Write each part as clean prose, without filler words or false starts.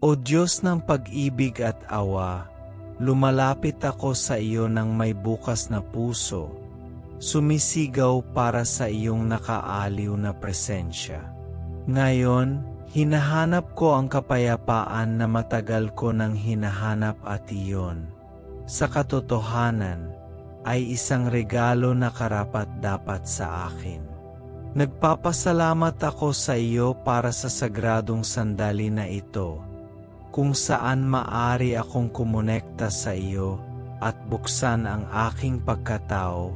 O Diyos ng pag-ibig at awa, lumalapit ako sa iyo ng may bukas na puso, sumisigaw para sa iyong nakaaliw na presensya. Ngayon, hinahanap ko ang kapayapaan na matagal ko nang hinahanap at iyon, sa katotohanan, ay isang regalo na karapat-dapat sa akin. Nagpapasalamat ako sa iyo para sa sagradong sandali na ito, kung saan maari akong kumonekta sa iyo at buksan ang aking pagkatao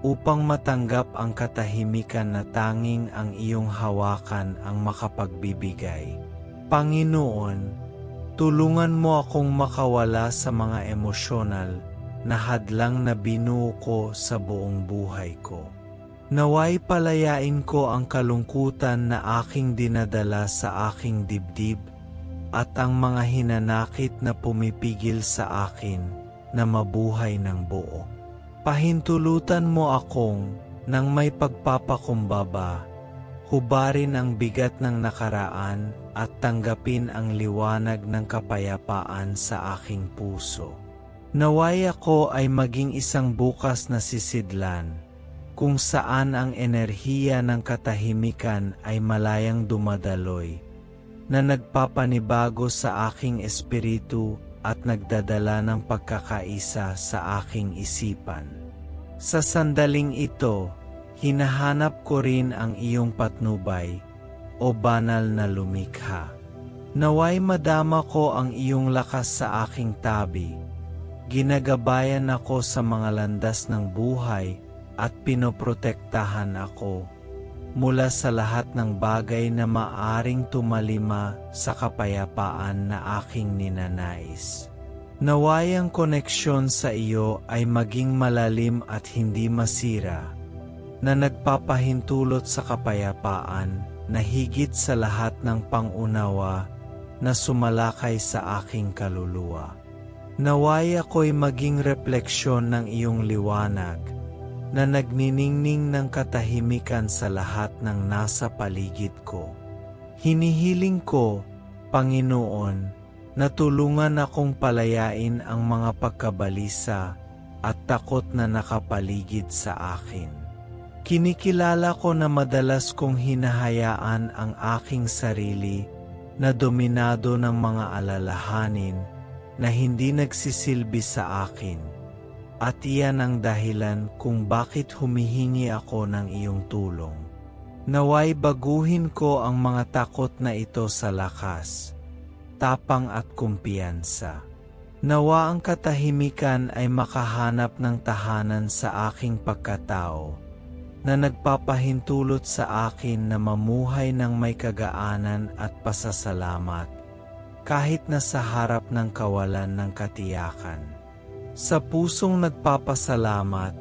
upang matanggap ang katahimikan na tanging ang iyong hawakan ang makapagbibigay. Panginoon, tulungan mo akong makawala sa mga emosyonal na hadlang na binuo ko sa buong buhay ko. Naway palayain ko ang kalungkutan na aking dinadala sa aking dibdib at ang mga hinanakit na pumipigil sa akin na mabuhay ng buo. Pahintulutan mo akong nang may pagpapakumbaba, hubarin ang bigat ng nakaraan at tanggapin ang liwanag ng kapayapaan sa aking puso. Naway ako ay maging isang bukas na sisidlan, kung saan ang enerhiya ng katahimikan ay malayang dumadaloy, na nagpapanibago sa aking espiritu at nagdadala ng pagkakaisa sa aking isipan. Sa sandaling ito, hinahanap ko rin ang iyong patnubay, o banal na lumikha. Naway madama ko ang iyong lakas sa aking tabi. Ginagabayan ako sa mga landas ng buhay at pinoprotektahan ako mula sa lahat ng bagay na maaring tumalima sa kapayapaan na aking ninanais. Naway ang koneksyon sa iyo ay maging malalim at hindi masira, na nagpapahintulot sa kapayapaan na higit sa lahat ng pangunawa na sumalakay sa aking kaluluwa. Naway ako'y maging refleksyon ng iyong liwanag, na nagniningning ng katahimikan sa lahat ng nasa paligid ko. Hinihiling ko, Panginoon, na tulungan akong palayain ang mga pagkabalisa at takot na nakapaligid sa akin. Kinikilala ko na madalas kong hinahayaan ang aking sarili na dominado ng mga alalahanin na hindi nagsisilbi sa akin. At iyan ang dahilan kung bakit humihingi ako ng iyong tulong. Naway baguhin ko ang mga takot na ito sa lakas, tapang at kumpiyansa. Nawa ang katahimikan ay makahanap ng tahanan sa aking pagkatao, na nagpapahintulot sa akin na mamuhay ng may kagaanan at pasasalamat, kahit na sa harap ng kawalan ng katiyakan. Sa pusong nagpapasalamat,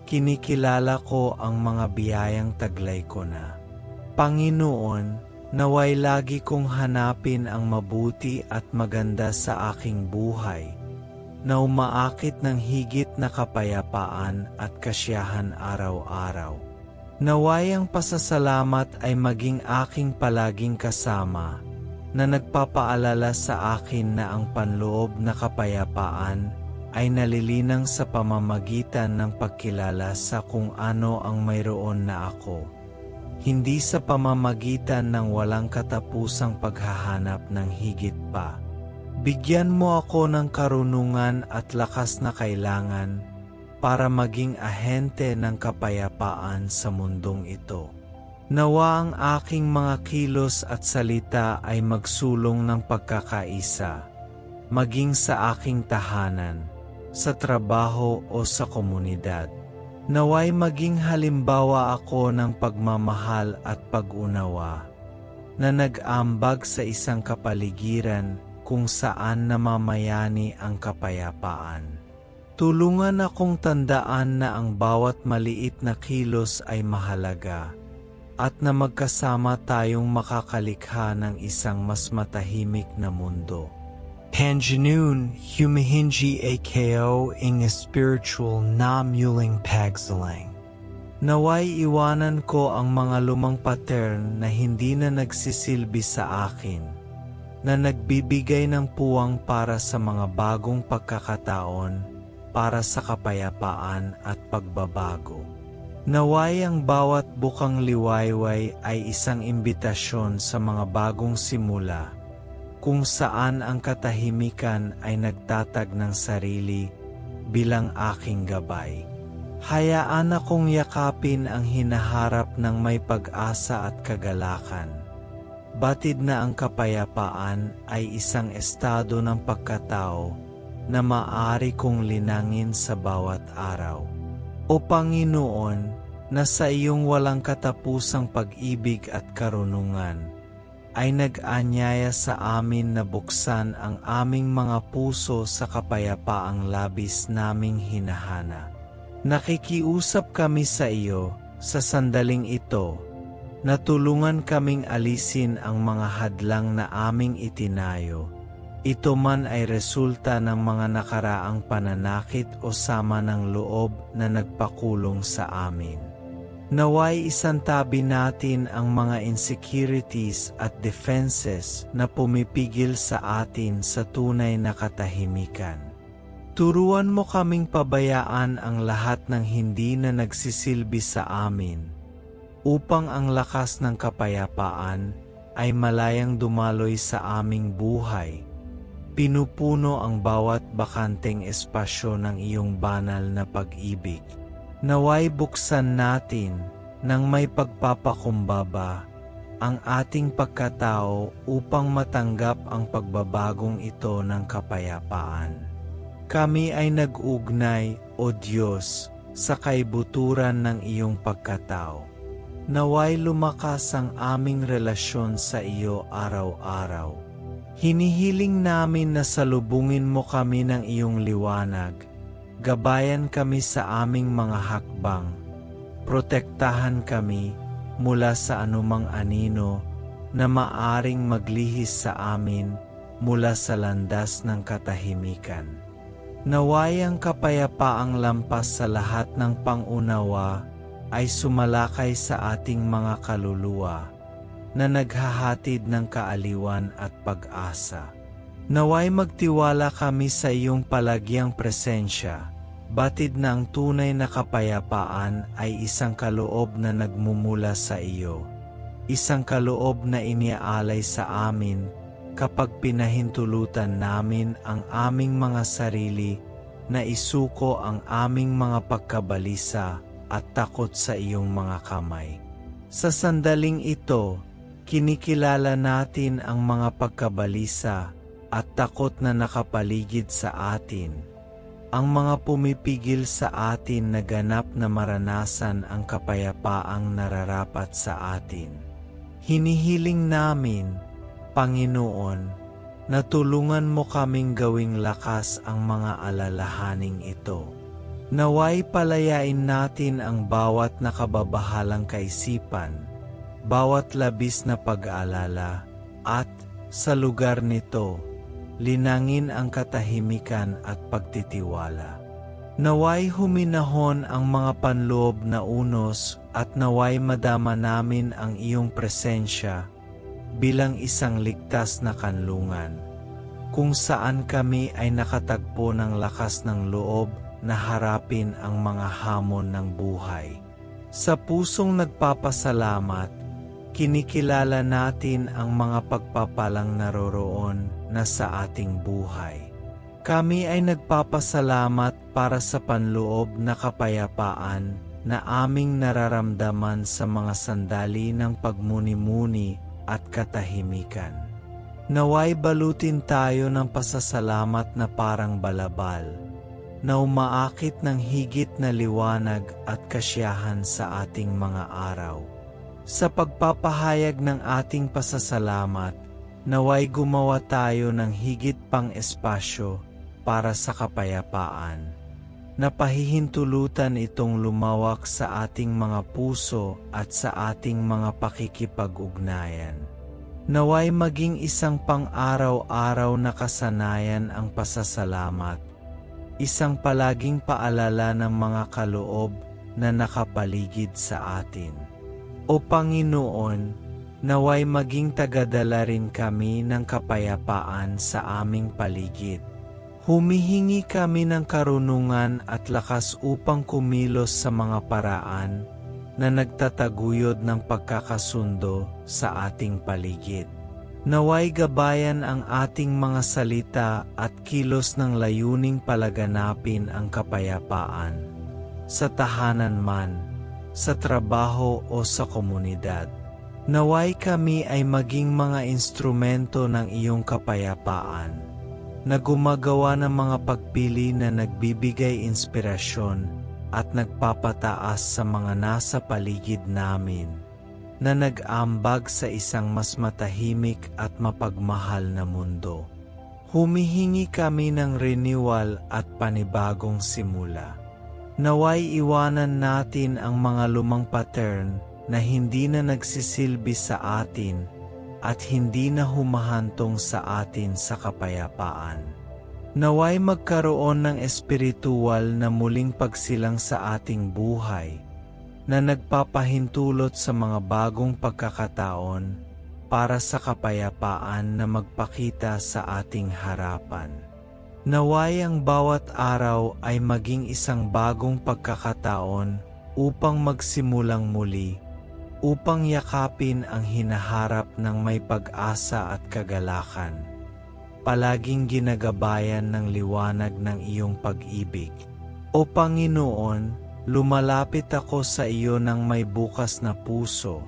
kinikilala ko ang mga biyayang taglay ko na. Panginoon, naway lagi kong hanapin ang mabuti at maganda sa aking buhay, na umaakit ng higit na kapayapaan at kasiyahan araw-araw. Naway ang pasasalamat ay maging aking palaging kasama, na nagpapaalala sa akin na ang panloob na kapayapaan ay nalilinang sa pamamagitan ng pagkilala sa kung ano ang mayroon na ako, hindi sa pamamagitan ng walang katapusang paghahanap ng higit pa. Bigyan mo ako ng karunungan at lakas na kailangan para maging ahente ng kapayapaan sa mundong ito. Nawa ang aking mga kilos at salita ay magsulong ng pagkakaisa, maging sa aking tahanan, sa trabaho o sa komunidad. Naway maging halimbawa ako ng pagmamahal at pag-unawa, na nag-ambag sa isang kapaligiran kung saan namamayani ang kapayapaan. Tulungan akong tandaan na ang bawat maliit na kilos ay mahalaga, at na magkasama tayong makakalikha ng isang mas matahimik na mundo. Panjanoon, humihingi ako ing spiritual na muling pagsalang. Naway iwanan ko ang mga lumang pattern na hindi na nagsisilbi sa akin, na nagbibigay ng puwang para sa mga bagong pagkakataon, para sa kapayapaan at pagbabago. Naway ang bawat bukang liwayway ay isang imbitasyon sa mga bagong simula, kung saan ang katahimikan ay nagtatag ng sarili bilang aking gabay. Hayaan akong yakapin ang hinaharap ng may pag-asa at kagalakan. Batid na ang kapayapaan ay isang estado ng pagkatao na maaari kong linangin sa bawat araw. O Panginoon, na sa iyong walang katapusang pag-ibig at karunungan, ay nag-anyaya sa amin na buksan ang aming mga puso sa kapayapaang labis naming hinahana. Nakikiusap kami sa iyo sa sandaling ito, na tulungan kaming alisin ang mga hadlang na aming itinayo. Ito man ay resulta ng mga nakaraang pananakit o sama ng loob na nagpakulong sa amin. Naway isantabi natin ang mga insecurities at defenses na pumipigil sa atin sa tunay na katahimikan. Turuan mo kaming pabayaan ang lahat ng hindi na nagsisilbi sa amin, upang ang lakas ng kapayapaan ay malayang dumaloy sa aming buhay. Pinupuno ang bawat bakanteng espasyo ng iyong banal na pag-ibig. Naway buksan natin ng may pagpapakumbaba ang ating pagkatao upang matanggap ang pagbabagong ito ng kapayapaan. Kami ay nag-ugnay, O Diyos, sa kaibuturan ng iyong pagkatao. Naway lumakas ang aming relasyon sa iyo araw-araw. Hinihiling namin na salubungin mo kami ng iyong liwanag, gabayan kami sa aming mga hakbang, protektahan kami mula sa anumang anino na maaring maglihis sa amin mula sa landas ng katahimikan. Naway ang kapayapaang lampas sa lahat ng pangunawa ay sumalakay sa ating mga kaluluwa na naghahatid ng kaaliwan at pag-asa. Naway magtiwala kami sa iyong palagyang presensya, batid na ang tunay na kapayapaan ay isang kaloob na nagmumula sa iyo, isang kaloob na iniaalay sa amin kapag pinahintulutan namin ang aming mga sarili na isuko ang aming mga pagkabalisa at takot sa iyong mga kamay. Sa sandaling ito, kinikilala natin ang mga pagkabalisa at takot na nakapaligid sa atin, ang mga pumipigil sa atin na ganap na maranasan ang kapayapaang nararapat sa atin. Hinihiling namin, Panginoon, na tulungan mo kaming gawing lakas ang mga alalahaning ito. Naway palayain natin ang bawat nakababahalang kaisipan, bawat labis na pag-aalala, at, sa lugar nito, linangin ang katahimikan at pagtitiwala. Naway huminahon ang mga panloob na unos at naway madama namin ang iyong presensya bilang isang ligtas na kanlungan, kung saan kami ay nakatagpo ng lakas ng loob na harapin ang mga hamon ng buhay. Sa pusong nagpapasalamat, kinikilala natin ang mga pagpapalang naroroon na sa ating buhay. Kami ay nagpapasalamat para sa panloob na kapayapaan na aming nararamdaman sa mga sandali ng pagmuni-muni at katahimikan. Naway balutin tayo ng pasasalamat na parang balabal, na umaakit ng higit na liwanag at kasiyahan sa ating mga araw. Sa pagpapahayag ng ating pasasalamat, naway gumawa tayo ng higit pang espasyo para sa kapayapaan, na pahihintulutan itong lumawak sa ating mga puso at sa ating mga pakikipag-ugnayan. Naway maging isang pang-araw-araw na kasanayan ang pasasalamat, isang palaging paalala ng mga kaloob na nakapaligid sa atin. O Panginoon, Naway maging tagadala rin kami ng kapayapaan sa aming paligid. Humihingi kami ng karunungan at lakas upang kumilos sa mga paraan na nagtataguyod ng pagkakasundo sa ating paligid. Naway gabayan ang ating mga salita at kilos ng layuning palaganapin ang kapayapaan, sa tahanan man, sa trabaho o sa komunidad. Naway kami ay maging mga instrumento ng iyong kapayapaan, na gumagawa ng mga pagpili na nagbibigay inspirasyon at nagpapataas sa mga nasa paligid namin, na nag-ambag sa isang mas matahimik at mapagmahal na mundo. Humihingi kami ng renewal at panibagong simula. Naway iwanan natin ang mga lumang pattern na hindi na nagsisilbi sa atin at hindi na humahantong sa atin sa kapayapaan. Naway magkaroon ng espiritual na muling pagsilang sa ating buhay, na nagpapahintulot sa mga bagong pagkakataon para sa kapayapaan na magpakita sa ating harapan. Naway ang bawat araw ay maging isang bagong pagkakataon upang magsimulang muli, upang yakapin ang hinaharap ng may pag-asa at kagalakan, palaging ginagabayan ng liwanag ng iyong pag-ibig. O Panginoon, lumalapit ako sa iyo ng may bukas na puso,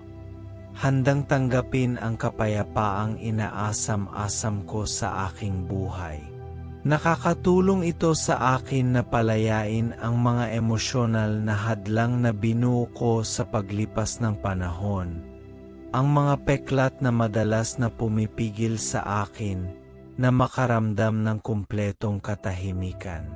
handang tanggapin ang kapayapaang inaasam-asam ko sa aking buhay. Nakakatulong ito sa akin na palayain ang mga emosyonal na hadlang na binuo ko sa paglipas ng panahon, ang mga peklat na madalas na pumipigil sa akin na makaramdam ng kumpletong katahimikan.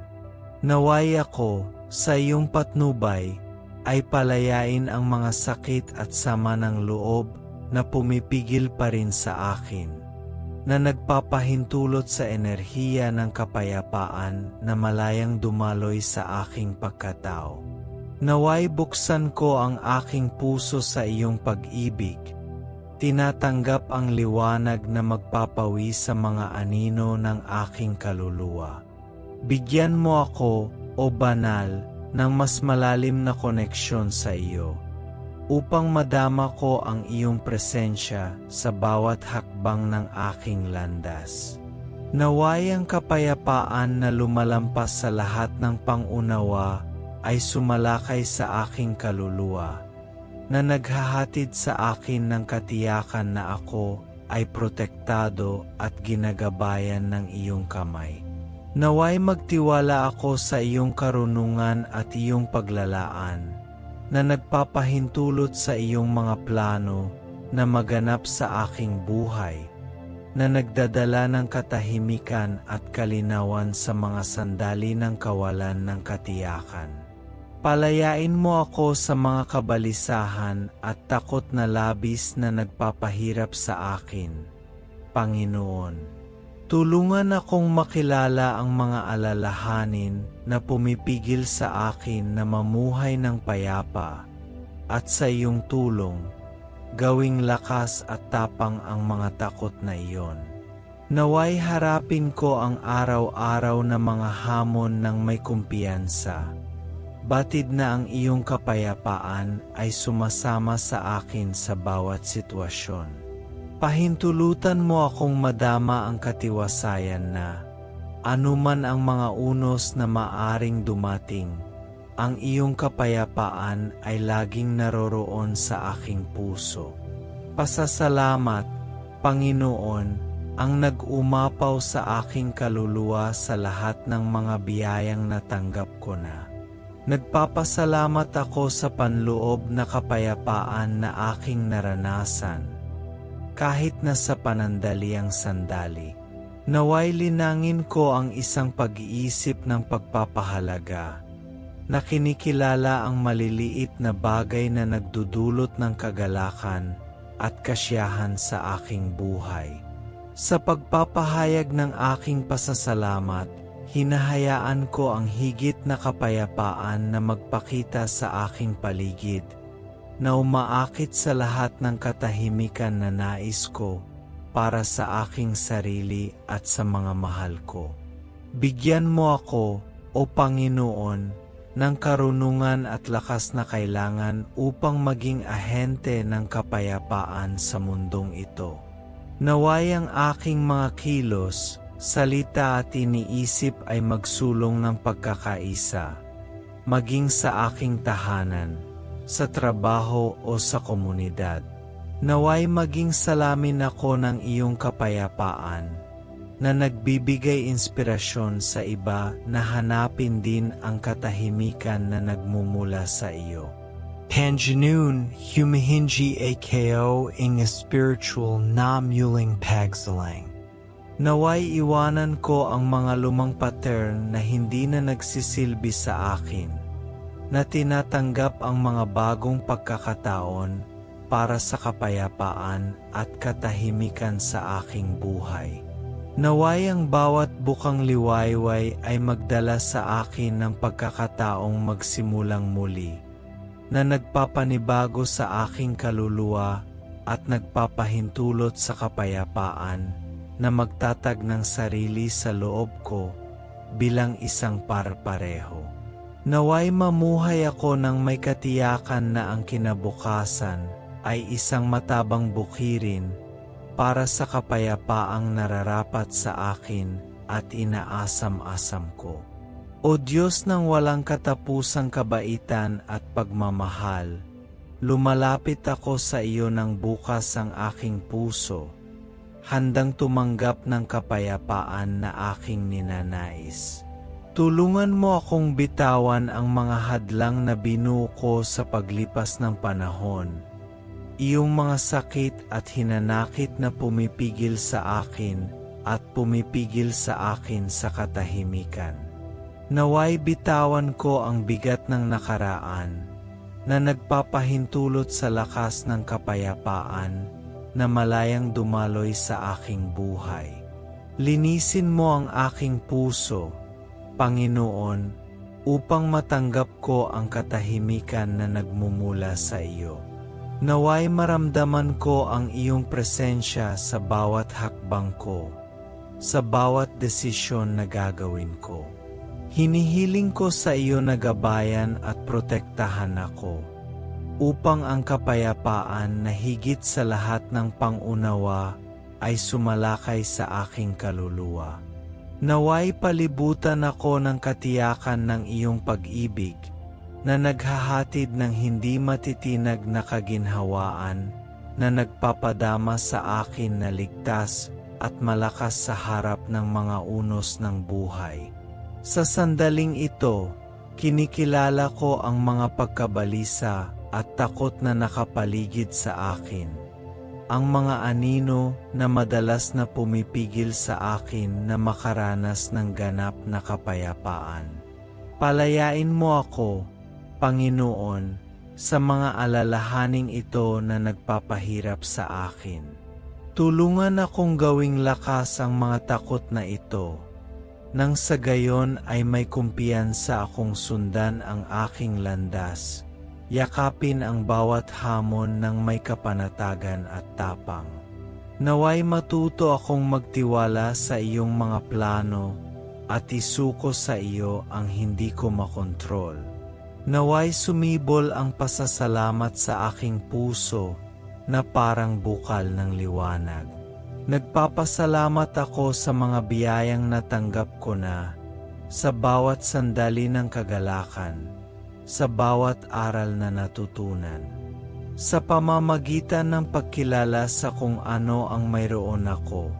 Naway ako, sa iyong patnubay, ay palayain ang mga sakit at sama ng loob na pumipigil pa rin sa akin, na nagpapahintulot sa enerhiya ng kapayapaan na malayang dumaloy sa aking pagkatao. Naway buksan ko ang aking puso sa iyong pag-ibig, tinatanggap ang liwanag na magpapawi sa mga anino ng aking kaluluwa. Bigyan mo ako, o Banal, ng mas malalim na koneksyon sa iyo, upang madama ko ang iyong presensya sa bawat hakbang ng aking landas. Naway ang kapayapaan na lumalampas sa lahat ng pangunawa ay sumalakay sa aking kaluluwa, na naghahatid sa akin ng katiyakan na ako ay protektado at ginagabayan ng iyong kamay. Naway magtiwala ako sa iyong karunungan at iyong paglalaan, na nagpapahintulot sa iyong mga plano na maganap sa aking buhay, na nagdadala ng katahimikan at kalinawan sa mga sandali ng kawalan ng katiyakan. Palayain mo ako sa mga kabalisahan at takot na labis na nagpapahirap sa akin, Panginoon. Tulungan akong makilala ang mga alalahanin na pumipigil sa akin na mamuhay ng payapa, at sa iyong tulong, gawing lakas at tapang ang mga takot na iyon. Naway harapin ko ang araw-araw na mga hamon ng may kumpiyansa. Batid na ang iyong kapayapaan ay sumasama sa akin sa bawat sitwasyon. Pahintulutan mo akong madama ang katiwasayan na, anuman ang mga unos na maaring dumating, ang iyong kapayapaan ay laging naroroon sa aking puso. Pasasalamat, Panginoon, ang nag-umapaw sa aking kaluluwa sa lahat ng mga biyayang natanggap ko na. Nagpapasalamat ako sa panloob na kapayapaan na aking naranasan, kahit na sa panandaliang sandali. Naway linangin ko ang isang pag-iisip ng pagpapahalaga, na kinikilala ang maliliit na bagay na nagdudulot ng kagalakan at kasiyahan sa aking buhay. Sa pagpapahayag ng aking pasasalamat, hinahayaan ko ang higit na kapayapaan na magpakita sa aking paligid, na umaakit sa lahat ng katahimikan na nais ko para sa aking sarili at sa mga mahal ko. Bigyan mo ako, O Panginoon, ng karunungan at lakas na kailangan upang maging ahente ng kapayapaan sa mundong ito. Naway ang aking mga kilos, salita at iniisip ay magsulong ng pagkakaisa, maging sa aking tahanan, sa trabaho o sa komunidad. Naway maging salamin ako ng iyong kapayapaan, na nagbibigay inspirasyon sa iba na hanapin din ang katahimikan na nagmumula sa iyo. Panjanoon, humihingi ako ing spiritual na muling pagsalang. Naway iwanan ko ang mga lumang pattern na hindi na nagsisilbi sa akin, na tinatanggap ang mga bagong pagkakataon para sa kapayapaan at katahimikan sa aking buhay. Naway ang bawat bukang liwayway ay magdala sa akin ng pagkakataong magsimulang muli, na nagpapanibago sa aking kaluluwa at nagpapahintulot sa kapayapaan na magtatag ng sarili sa loob ko bilang isang par-pareho. Naway mamuhay ako ng may katiyakan na ang kinabukasan ay isang matabang bukirin para sa kapayapaang nararapat sa akin at inaasam-asam ko. O Diyos ng walang katapusang kabaitan at pagmamahal, lumalapit ako sa iyo ng bukas ang aking puso, handang tumanggap ng kapayapaan na aking ninanais. Tulungan mo akong bitawan ang mga hadlang na binuo ko sa paglipas ng panahon, iyong mga sakit at hinanakit na pumipigil sa akin at pumipigil sa akin sa katahimikan. Naway bitawan ko ang bigat ng nakaraan na nagpapahintulot sa lakas ng kapayapaan na malayang dumaloy sa aking buhay. Linisin mo ang aking puso, Panginoon, upang matanggap ko ang katahimikan na nagmumula sa iyo. Naway maramdaman ko ang iyong presensya sa bawat hakbang ko, sa bawat desisyon na gagawin ko. Hinihiling ko sa iyo na gabayan at protektahan ako, upang ang kapayapaan na higit sa lahat ng pangunawa ay sumalakay sa aking kaluluwa. Naway palibutan ako ng katiyakan ng iyong pag-ibig, na naghahatid ng hindi matitinag na kaginhawaan, na nagpapadama sa akin na ligtas at malakas sa harap ng mga unos ng buhay. Sa sandaling ito, kinikilala ko ang mga pagkabalisa at takot na nakapaligid sa akin, ang mga anino na madalas na pumipigil sa akin na makaranas ng ganap na kapayapaan. Palayain mo ako, Panginoon, sa mga alalahaning ito na nagpapahirap sa akin. Tulungan akong gawing lakas ang mga takot na ito, nang sa gayon ay may kumpiyansa akong sundan ang aking landas, yakapin ang bawat hamon ng may kapanatagan at tapang. Naway matuto akong magtiwala sa iyong mga plano at isuko sa iyo ang hindi ko makontrol. Naway sumibol ang pasasalamat sa aking puso na parang bukal ng liwanag. Nagpapasalamat ako sa mga biyayang natanggap ko na, sa bawat sandali ng kagalakan, sa bawat aral na natutunan. Sa pamamagitan ng pagkilala sa kung ano ang mayroon ako,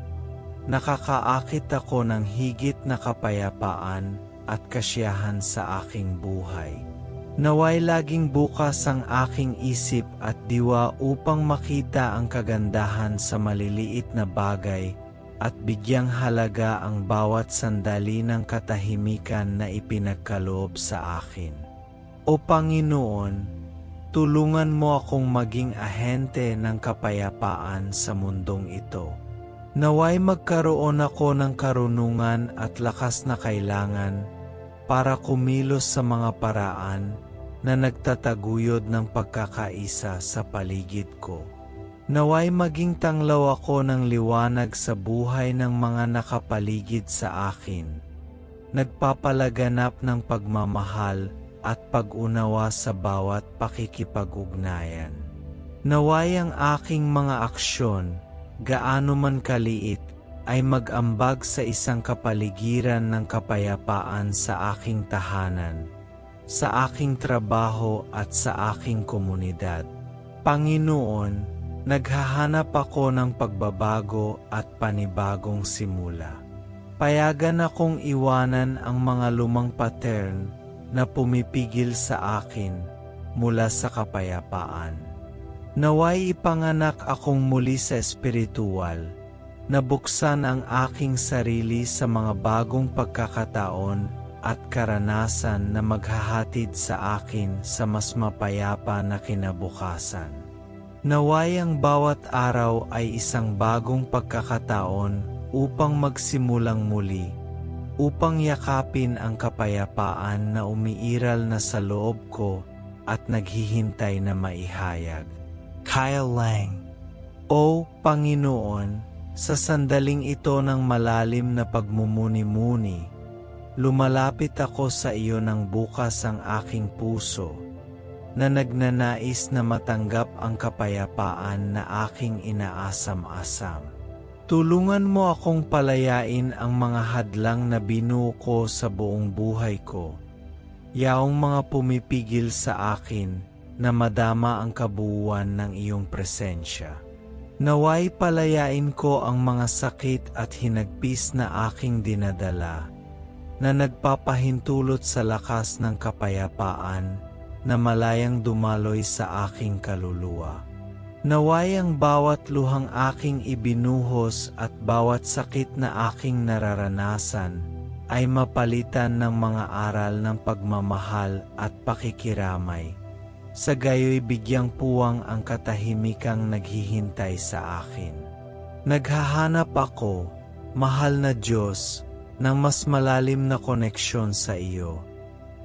nakakaakit ako ng higit na kapayapaan at kasiyahan sa aking buhay. Naway laging bukas ang aking isip at diwa upang makita ang kagandahan sa maliliit na bagay at bigyang halaga ang bawat sandali ng katahimikan na ipinagkaloob sa akin. O Panginoon, tulungan mo akong maging ahente ng kapayapaan sa mundong ito. Naway magkaroon ako ng karunungan at lakas na kailangan para kumilos sa mga paraan na nagtataguyod ng pagkakaisa sa paligid ko. Naway maging tanglaw ako ng liwanag sa buhay ng mga nakapaligid sa akin, nagpapalaganap ng pagmamahal at pag-unawa sa bawat pakikipag-ugnayan. Naway ang aking mga aksyon, gaano man kaliit, ay mag-ambag sa isang kapaligiran ng kapayapaan sa aking tahanan, sa aking trabaho at sa aking komunidad. Panginoon, naghahanap ako ng pagbabago at panibagong simula. Payagan akong iwanan ang mga lumang pattern na pumipigil sa akin mula sa kapayapaan. Naway ipanganak akong muli sa espiritual, nabuksan ang aking sarili sa mga bagong pagkakataon at karanasan na maghahatid sa akin sa mas mapayapa na kinabukasan. Naway ang bawat araw ay isang bagong pagkakataon upang magsimulang muli, upang yakapin ang kapayapaan na umiiral na sa loob ko at naghihintay na maihayag. Kyle Lang. O Panginoon, sa sandaling ito ng malalim na pagmumuni-muni, lumalapit ako sa iyo ng bukas ang aking puso, na nagnanais na matanggap ang kapayapaan na aking inaasam-asam. Tulungan mo akong palayain ang mga hadlang na binuo ko sa buong buhay ko, yaong mga pumipigil sa akin na madama ang kabuuan ng iyong presensya. Naway palayain ko ang mga sakit at hinagpis na aking dinadala, na nagpapahintulot sa lakas ng kapayapaan na malayang dumaloy sa aking kaluluwa. Naway ang bawat luhang aking ibinuhos at bawat sakit na aking nararanasan ay mapalitan ng mga aral ng pagmamahal at pakikiramay. Sa gayo'y bigyang puwang ang katahimikang naghihintay sa akin. Naghahanap ako, mahal na Diyos, ng mas malalim na koneksyon sa iyo.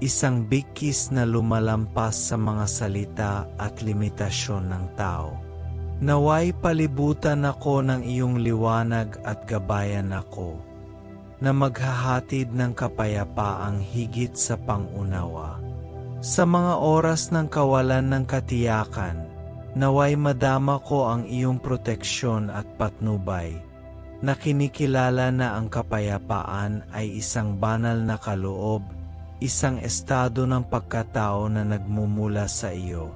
Isang bigkis na lumalampas sa mga salita at limitasyon ng tao. Naway palibutan ako ng iyong liwanag at gabayan ako, na maghahatid ng kapayapaang higit sa pangunawa. Sa mga oras ng kawalan ng katiyakan, naway madama ko ang iyong proteksyon at patnubay, na kinikilala na ang kapayapaan ay isang banal na kaloob, isang estado ng pagkatao na nagmumula sa iyo.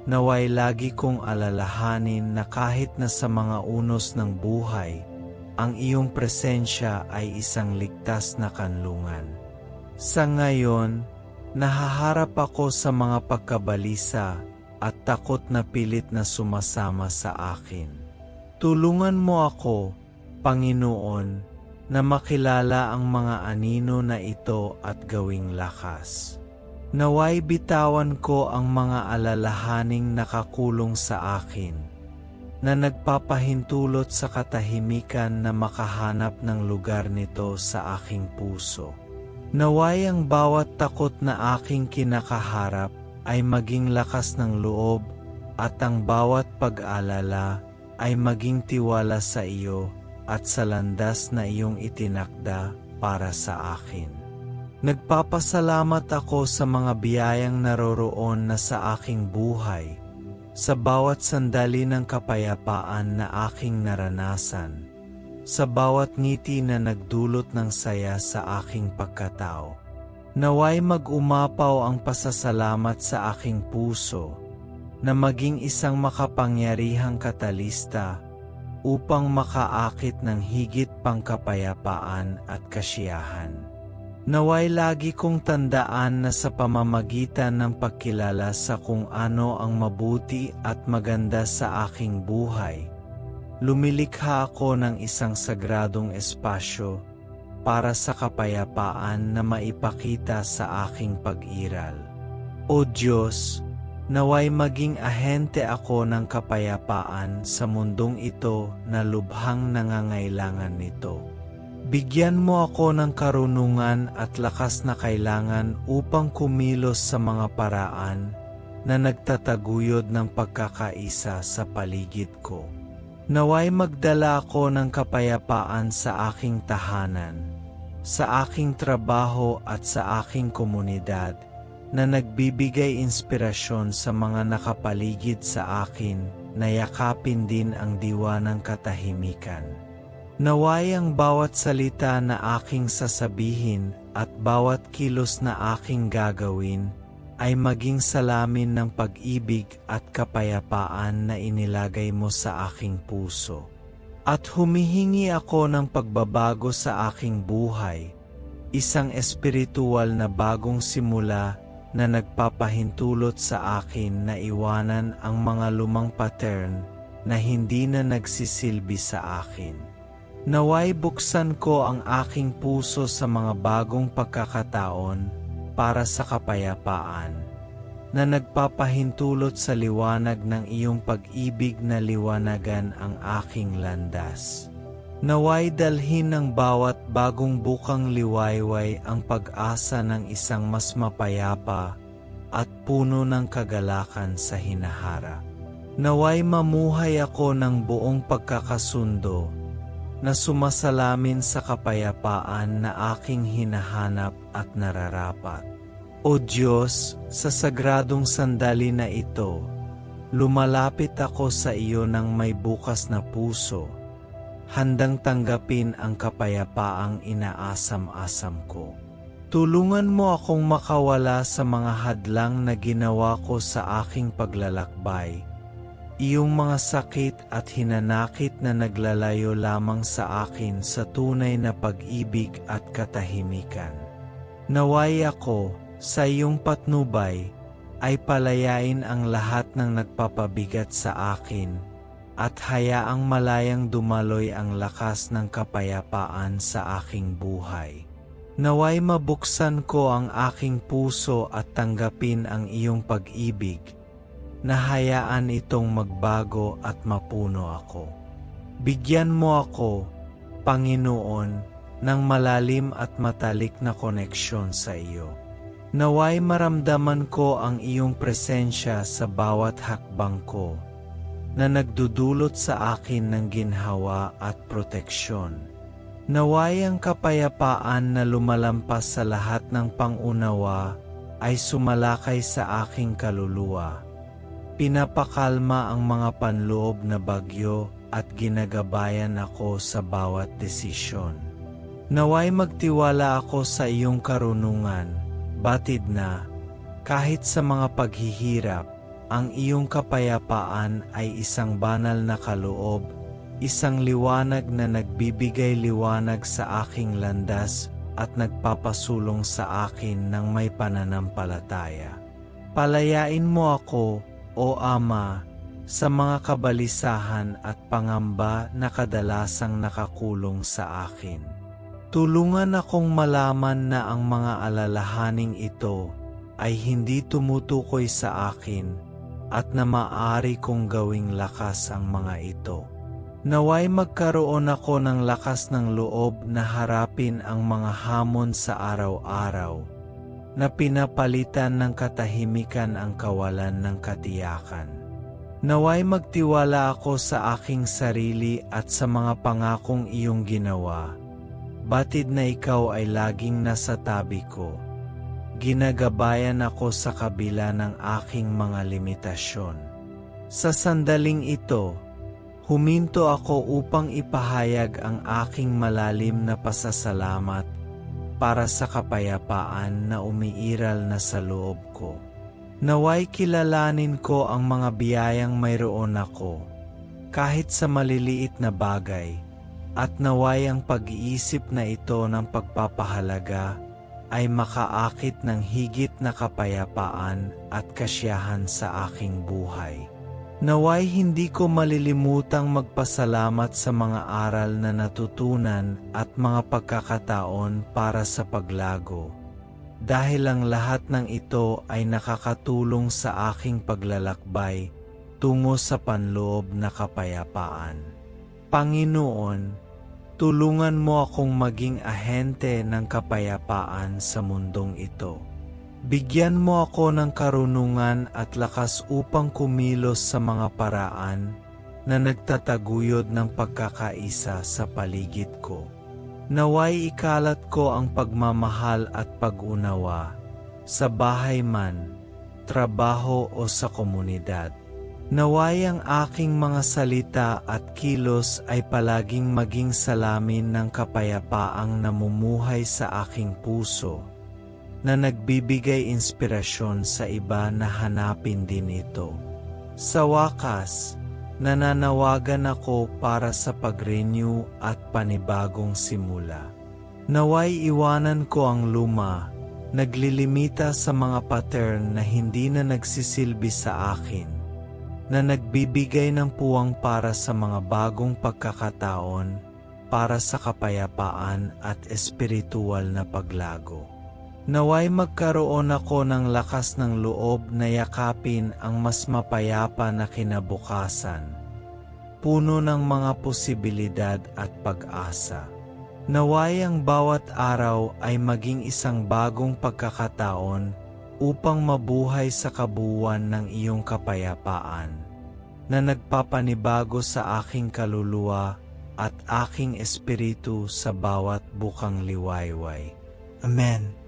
Naway lagi kong alalahanin na kahit na sa mga unos ng buhay, ang iyong presensya ay isang ligtas na kanlungan. Sa ngayon, nahaharap ako sa mga pagkabalisa at takot na pilit na sumasama sa akin. Tulungan mo ako, Panginoon, na makilala ang mga anino na ito at gawing lakas. Naway bitawan ko ang mga alalahaning nakakulong sa akin, na nagpapahintulot sa katahimikan na makahanap ng lugar nito sa aking puso. Naway ang bawat takot na aking kinakaharap ay maging lakas ng loob at ang bawat pag-alala ay maging tiwala sa iyo at sa landas na iyong itinakda para sa akin. Nagpapasalamat ako sa mga biyayang naroroon na sa aking buhay, sa bawat sandali ng kapayapaan na aking naranasan, sa bawat ngiti na nagdulot ng saya sa aking pagkatao. Naway mag-umapaw ang pasasalamat sa aking puso, na maging isang makapangyarihang katalista upang makaakit ng higit pang kapayapaan at kasiyahan. Naway lagi kong tandaan na sa pamamagitan ng pagkilala sa kung ano ang mabuti at maganda sa aking buhay, lumilikha ako ng isang sagradong espasyo para sa kapayapaan na maipakita sa aking pag-iral. O Diyos, naway maging ahente ako ng kapayapaan sa mundong ito na lubhang nangangailangan nito. Bigyan mo ako ng karunungan at lakas na kailangan upang kumilos sa mga paraan na nagtataguyod ng pagkakaisa sa paligid ko. Naway magdala ako ng kapayapaan sa aking tahanan, sa aking trabaho at sa aking komunidad, na nagbibigay inspirasyon sa mga nakapaligid sa akin na yakapin din ang diwa ng katahimikan. Naway ang bawat salita na aking sasabihin at bawat kilos na aking gagawin ay maging salamin ng pag-ibig at kapayapaan na inilagay mo sa aking puso. At humihingi ako ng pagbabago sa aking buhay, isang espiritual na bagong simula na nagpapahintulot sa akin na iwanan ang mga lumang pattern na hindi na nagsisilbi sa akin. Naway buksan ko ang aking puso sa mga bagong pagkakataon para sa kapayapaan, na nagpapahintulot sa liwanag ng iyong pag-ibig na liwanagan ang aking landas. Naway dalhin ng bawat bagong bukang liwayway ang pag-asa ng isang mas mapayapa at puno ng kagalakan sa hinaharap. Naway mamuhay ako ng buong pagkakasundo na sumasalamin sa kapayapaan na aking hinahanap at nararapat. O Diyos, sa sagradong sandali na ito, lumalapit ako sa iyo ng may bukas na puso, handang tanggapin ang kapayapaang inaasam-asam ko. Tulungan mo akong makawala sa mga hadlang na ginawa ko sa aking paglalakbay, iyong mga sakit at hinanakit na naglalayo lamang sa akin sa tunay na pag-ibig at katahimikan. Naway ako, sa iyong patnubay, ay palayain ang lahat ng nagpapabigat sa akin, at hayaang malayang dumaloy ang lakas ng kapayapaan sa aking buhay. Naway mabuksan ko ang aking puso at tanggapin ang iyong pag-ibig, na hayaan itong magbago at mapuno ako. Bigyan mo ako, Panginoon, ng malalim at matalik na koneksyon sa iyo. Naway maramdaman ko ang iyong presensya sa bawat hakbang ko, na nagdudulot sa akin ng ginhawa at proteksyon. Naway ang kapayapaan na lumalampas sa lahat ng pangunawa ay sumalakay sa aking kaluluwa. Pinapakalma ang mga panloob na bagyo at ginagabayan ako sa bawat desisyon. Naway magtiwala ako sa iyong karunungan, batid na, kahit sa mga paghihirap, ang iyong kapayapaan ay isang banal na kaloob, isang liwanag na nagbibigay liwanag sa aking landas at nagpapasulong sa akin ng may pananampalataya. Palayain mo ako, O Ama, sa mga kabalisahan at pangamba na kadalasang nakakulong sa akin. Tulungan akong malaman na ang mga alalahaning ito ay hindi tumutukoy sa akin at na maaari kong gawing lakas ang mga ito. Naway magkaroon ako ng lakas ng loob na harapin ang mga hamon sa araw-araw, na pinapalitan ng katahimikan ang kawalan ng katiyakan. Naway magtiwala ako sa aking sarili at sa mga pangakong iyong ginawa, batid na ikaw ay laging nasa tabi ko. Ginagabayan ako sa kabila ng aking mga limitasyon. Sa sandaling ito, huminto ako upang ipahayag ang aking malalim na pasasalamat para sa kapayapaan na umiiral na sa loob ko. Naway kilalanin ko ang mga biyayang mayroon ako, kahit sa maliliit na bagay, at naway ang pag-iisip na ito ng pagpapahalaga ay makaakit ng higit na kapayapaan at kasiyahan sa aking buhay. Naway hindi ko malilimutang magpasalamat sa mga aral na natutunan at mga pagkakataon para sa paglago, dahil ang lahat ng ito ay nakakatulong sa aking paglalakbay tungo sa panloob na kapayapaan. Panginoon, Tulungan mo akong maging ahente ng kapayapaan sa mundong ito. Bigyan mo ako ng karunungan at lakas upang kumilos sa mga paraan na nagtataguyod ng pagkakaisa sa paligid ko. Naway ikalat ko ang pagmamahal at pag-unawa sa bahay man, trabaho o sa komunidad. Naway ang aking mga salita at kilos ay palaging maging salamin ng kapayapaang namumuhay sa aking puso, na nagbibigay inspirasyon sa iba na hanapin din ito. Sa wakas, nananawagan ako para sa pag-renew at panibagong simula. Naway iwanan ko ang luma, naglilimita sa mga pattern na hindi na nagsisilbi sa akin, na nagbibigay ng puwang para sa mga bagong pagkakataon, para sa kapayapaan at espiritual na paglago. Naway magkaroon ako ng lakas ng loob na yakapin ang mas mapayapa na kinabukasan, puno ng mga posibilidad at pag-asa. Naway ang bawat araw ay maging isang bagong pagkakataon upang mabuhay sa kabuuan ng iyong kapayapaan, na nagpapanibago sa aking kaluluwa at aking espiritu sa bawat bukang liwayway. Amen.